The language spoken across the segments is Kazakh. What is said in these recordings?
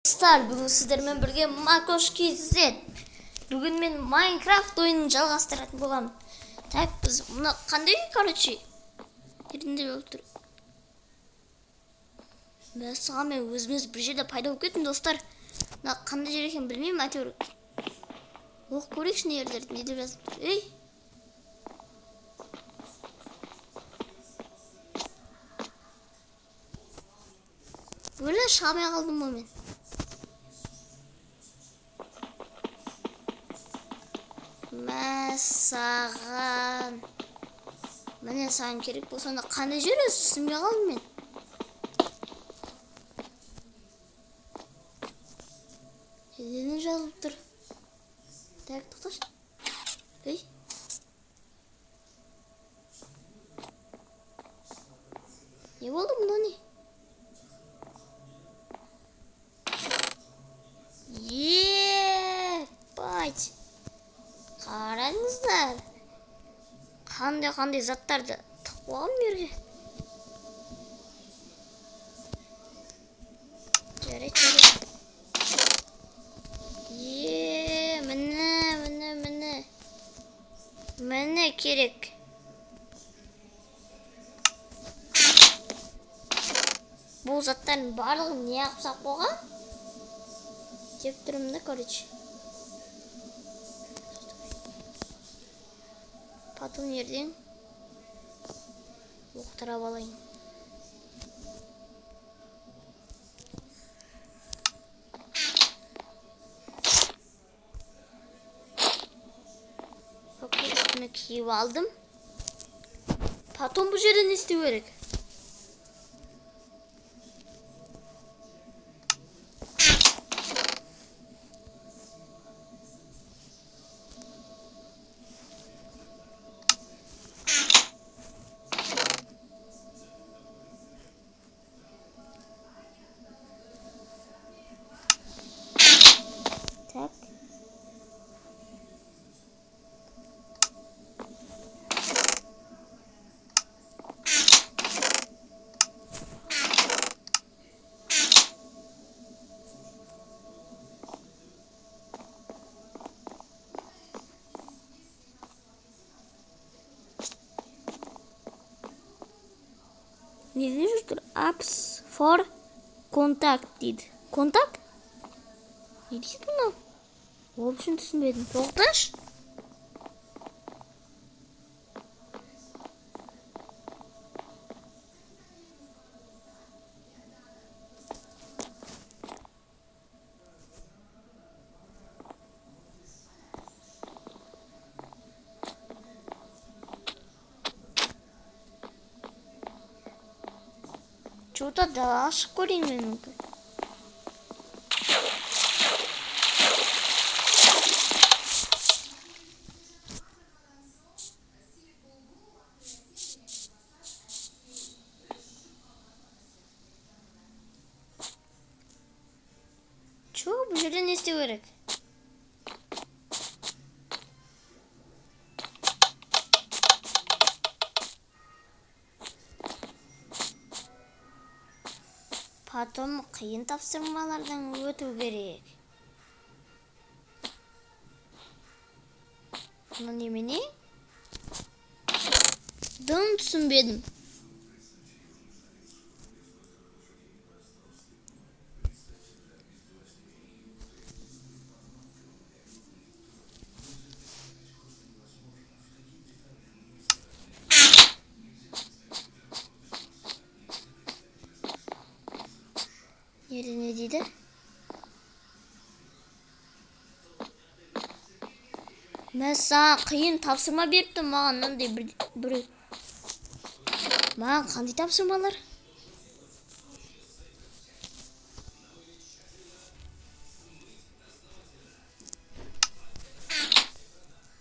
Достар, бүгін сіздермен бірге Макошки Z. Бүгін мен Майнкрафт ойынын жалғастыратын боламын. Так, біз мұны қандай үй, короче? Ерінде болып тұр. Мәсіға мен өзіміз бір жерде пайда болып кеттім, достар. Мұны қандай жер екен білмеймін, әйтеуір. Оқ көрейікші не ерлерді, не деп жазып тұр. Ей! Өлі шығамай қалдым ғой мен. Мәсаған. Міне саған керек болса, онда қандай жер өзі түсінбей қалдым мен. Елені жазылып тұр. Так, тоқташы. Ей. Не болды мұнда не? Ебать. Қараңыздар. Қандай заттарды тықып алғам берге. Жарайды. Міне керек. Бұл заттардың барлығын не қылсақ болған? Деп тұрмын да, короче. Потом жерден оқтырап алайын. Окей, үстіме киіп алдым. Потом бұл жерде не істеу керек? Так. Не вижу, что apps for contact дейді. Контакт? Не дейді бұны? В общем, түсінбедім. Тоқташ? Что-то да, ашып көрейін мен мүмкін. Бұл жерде не істеу керек? Потом қиын тапсырмалардан өту керек. Мұны немене? Дым түсінбедім. Nerede ne dedi? Мен саған қиын тапсырма беріптім, маған мынандай бір. Маған қандай тапсырмалар?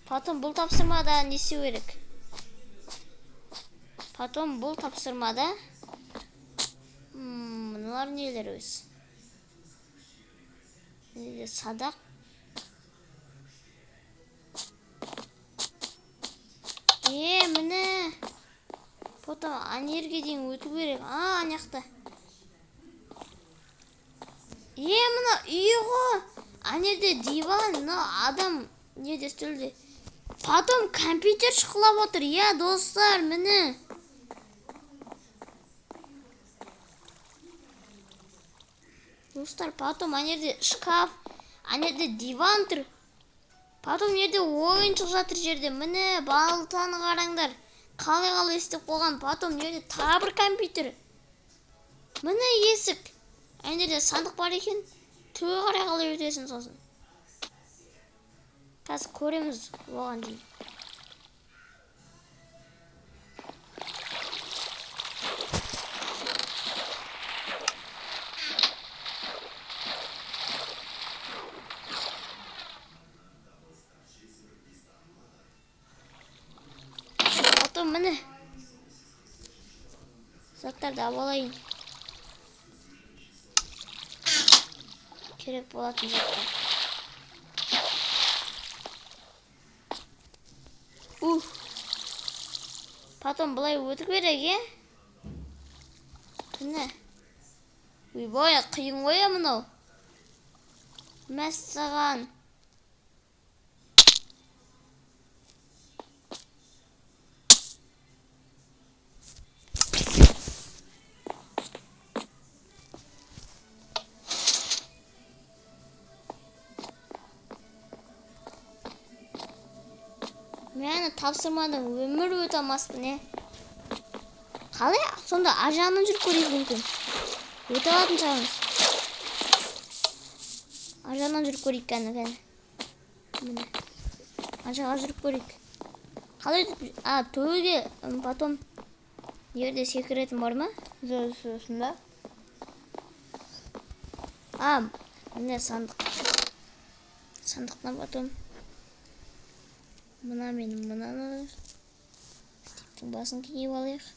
Потом бұл тапсырмада не істеу керек? Потом бұл тапсырмада мыналар нелер өз? Садақ. Міне. Потом анерге дейін өту керек. Анаяқта. мына үй ғой. Ана жерде диван, мына адам неде үстелде. Потом компьютер шықылап отыр. Достар, міне. Достар, потом ана жерде шкаф, ана жерде диван тұр. Потом жерде ойыншық жатыр жерде. Міне, балтаны қараңдар. Қалай істеп қойған. Потом жерде тағы бір компьютер. Міне есік. Ана жерде сандық бар екен. Төе қарай қалай өтесің сосын. Қазір көреміз оған дейін. Потом міне заттарды алайын. Керек болатын заттар. Потом былай өтіп керек, Міне. Ойбай, қиын ғой мынау. Мәссаған. Мені тапсырмадың, өмір өте алмаспын, Қалай? Сонда ажанын жүріп көрейік мүмкін. Өте алатын шығармыз. Ажанын жүріп көрейік кәні. Міне. Ажаға жүріп көрейік. Қалай өтіп? Төге, потом жерде секіретін бар ма? Зөзсінде. Міне сандық. Сандықтан потом. Мына менің мынаны. Стиптің басын киіп алайық.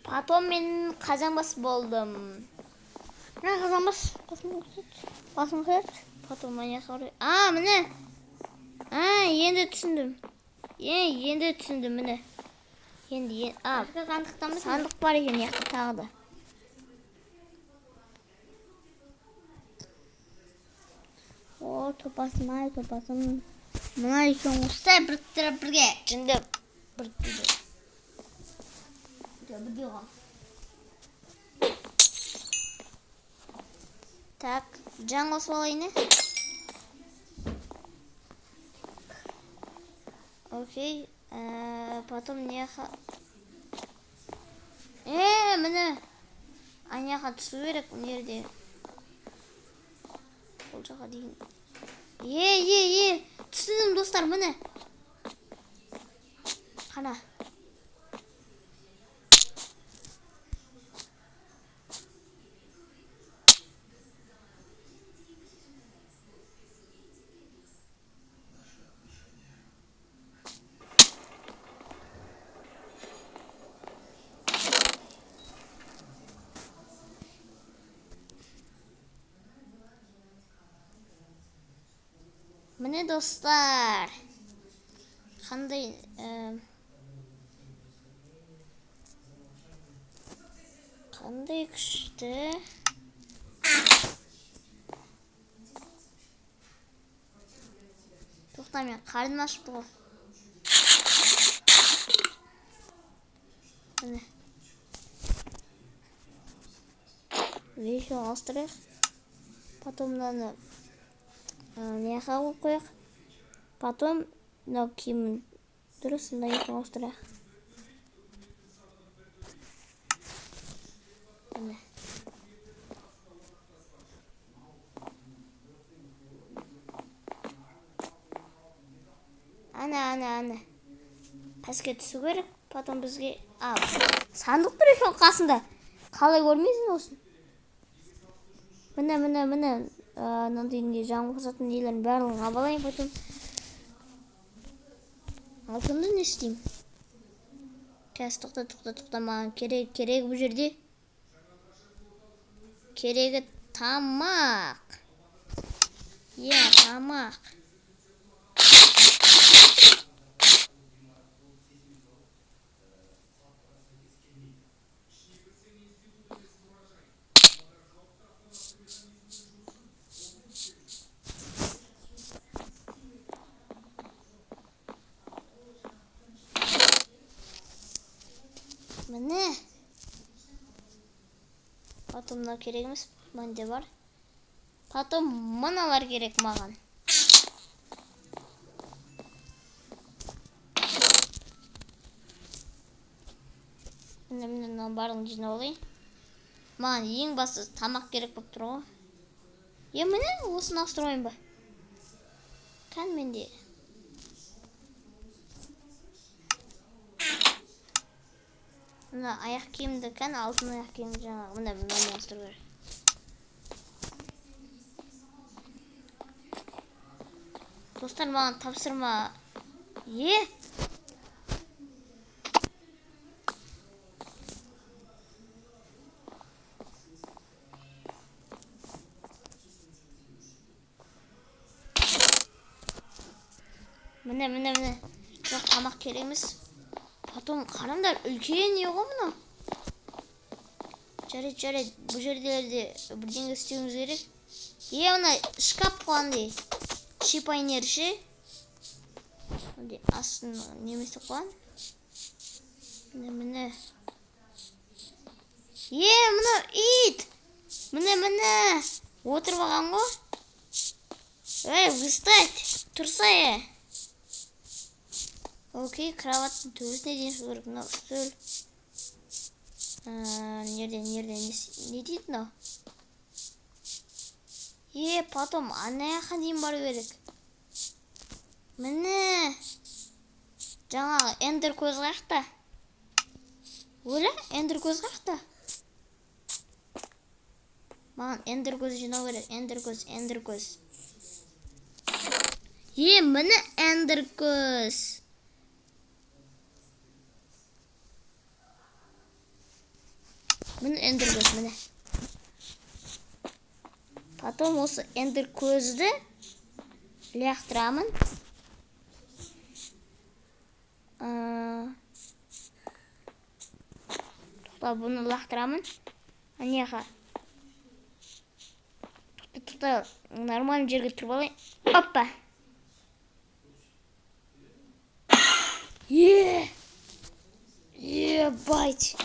Потом мен қазанбас болдым. Мына қазанбас. Басын қойып. Потом міне қарай. Міне. Енді түсіндім. Енді түсіндім, міне. Енді. Сандық бар екен, тағы да. Топасын, топасын. Мына екен осылай біріктіріп бірге. Жынды біріктіріп. Бірге ғой. Так, жан қосып алайын. Окей. Потом не... Міне. Аяға түсу керек бұл жерде. Бұл жаққа дейін. Түсіндім, достар, міне. Қана. Mine dostlar. Қандай күшті. Тоқта, мен қарным ашыпты ғой. Міне. Еще ауыстырайық. Потом мынаны неға қойып қояйық. Потом мынау киімін дұрыс мына екі ауыстырайық. Міне. Ана. Пәске түсу керек. Потом бізге... Сандық тұр екен қасында. Қалай көрмейсің осын? Міне. Мынандай жан қосатын нелерін барлығын алайын. Потом алтынды не істеймін? Қазір тоқта, маған керегі бұл жерде. Керегі тамақ. Тамақ. Міне. Потом мына керек емес. Менде бар. Потом мыналар керек маған. Мына барлығын жинап алайын. Маған ең басты тамақ керек болып тұр ғой. Міне осыны ауыстырмайын ба? Кән менде. Мына аяқ киімді кән, алтын аяқ киімді жаңағы. Мына ауыстыру керек. Достар, маған тапсырма. Міне. Жоқ, тамақ керек емес. Потом қараңдар, үлкен не ғой мұны? Жарайды. Бұл жерделерде бірдеңе істеуіміз керек. Мына шкаф қойғандай. Шипайнер ше. Астын немесі қойған. Міне. Мына ит. Міне. Отырып алған ғой. Встать. Тұрса Окей, кроваттың төбесіне дейін шығу керек. Мынау үстел. Нерде, не дейді мынау? Потом ана жаққа дейін бару керек. Міне. Жаңағы эндер көз қаяқта. Эндер көз қаяқта. Маған эндер көз жинау керек. Эндер көз. Міне эндер көз. Міне эндер көз, міне. Потом осы эндер көзді лақтырамын. Тоқта, бұны лақтырамын. Анеға. Тоқта, нормальный жерге тұрып алайын. Оппа. Ебать.